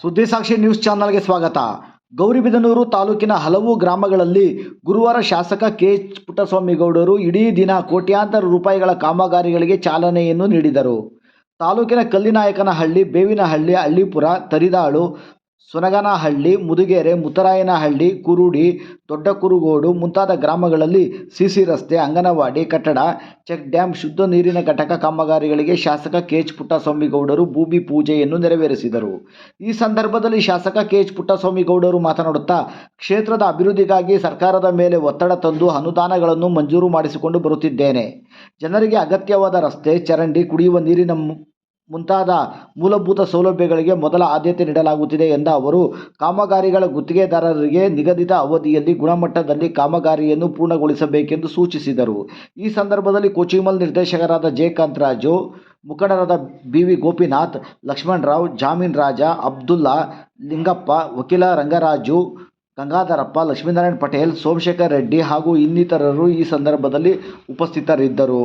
ಸುದ್ದಿಸಾಕ್ಷಿ news ಚಾನಲ್ಗೆ ಸ್ವಾಗತ. ಗೌರಿಬಿದನೂರು ತಾಲೂಕಿನ ಹಲವು ಗ್ರಾಮಗಳಲ್ಲಿ ಗುರುವಾರ ಶಾಸಕ ಕೆ.ಎಚ್. ಪುಟ್ಟಸ್ವಾಮಿಗೌಡರು ಇಡೀ ದಿನ ಕೋಟ್ಯಾಂತರ ರೂಪಾಯಿಗಳ ಕಾಮಗಾರಿಗಳಿಗೆ ಚಾಲನೆಯನ್ನು ನೀಡಿದರು. ತಾಲೂಕಿನ ಕಲ್ಲಿನಾಯಕನಹಳ್ಳಿ, ಬೇವಿನಹಳ್ಳಿ, ಹಳ್ಳಿಪುರ, ತರಿದಾಳು, ಸೊನಗನಹಳ್ಳಿ, ಮುದುಗೆರೆ, ಮುತ್ತರಾಯನಹಳ್ಳಿ, ಕುರುಡಿ, ದೊಡ್ಡಕುರುಗೋಡು ಮುಂತಾದ ಗ್ರಾಮಗಳಲ್ಲಿ ಸಿಸಿ ರಸ್ತೆ, ಅಂಗನವಾಡಿ ಕಟ್ಟಡ, ಚೆಕ್ ಡ್ಯಾಂ, ಶುದ್ಧ ನೀರಿನ ಘಟಕ ಕಾಮಗಾರಿಗಳಿಗೆ ಶಾಸಕ ಕೆ.ಎಚ್. ಪುಟ್ಟಸ್ವಾಮಿಗೌಡರು ಭೂಮಿ ಪೂಜೆಯನ್ನು ನೆರವೇರಿಸಿದರು. ಈ ಸಂದರ್ಭದಲ್ಲಿ ಶಾಸಕ ಕೆ.ಎಚ್. ಪುಟ್ಟಸ್ವಾಮಿಗೌಡರು ಮಾತನಾಡುತ್ತಾ, ಕ್ಷೇತ್ರದ ಅಭಿವೃದ್ಧಿಗಾಗಿ ಸರ್ಕಾರದ ಮೇಲೆ ಒತ್ತಡ ತಂದು ಅನುದಾನಗಳನ್ನು ಮಂಜೂರು ಮಾಡಿಸಿಕೊಂಡು ಬರುತ್ತಿದ್ದೇನೆ. ಜನರಿಗೆ ಅಗತ್ಯವಾದ ರಸ್ತೆ, ಚರಂಡಿ, ಕುಡಿಯುವ ನೀರಿನ ಮುಂತಾದ ಮೂಲಭೂತ ಸೌಲಭ್ಯಗಳಿಗೆ ಮೊದಲ ಆದ್ಯತೆ ನೀಡಲಾಗುತ್ತಿದೆ ಎಂದ ಅವರು, ಕಾಮಗಾರಿಗಳ ಗುತ್ತಿಗೆದಾರರಿಗೆ ನಿಗದಿತ ಅವಧಿಯಲ್ಲಿ ಗುಣಮಟ್ಟದಲ್ಲಿ ಕಾಮಗಾರಿಯನ್ನು ಪೂರ್ಣಗೊಳಿಸಬೇಕೆಂದು ಸೂಚಿಸಿದರು. ಈ ಸಂದರ್ಭದಲ್ಲಿ ಕೋಚಿಮಲ್ ನಿರ್ದೇಶಕರಾದ ಜೆ. ಕಾಂತರಾಜು, ಮುಖಂಡರಾದ ಬಿ.ವಿ. ಗೋಪಿನಾಥ್, ಲಕ್ಷ್ಮಣರಾವ್, ಜಾಮೀನ್ ರಾಜ, ಅಬ್ದುಲ್ಲಾ, ಲಿಂಗಪ್ಪ, ವಕೀಲ ರಂಗರಾಜು, ಗಂಗಾಧರಪ್ಪ, ಲಕ್ಷ್ಮೀನಾರಾಯಣ ಪಟೇಲ್, ಸೋಮಶೇಖರ್ ರೆಡ್ಡಿ ಹಾಗೂ ಇನ್ನಿತರರು ಈ ಸಂದರ್ಭದಲ್ಲಿ ಉಪಸ್ಥಿತರಿದ್ದರು.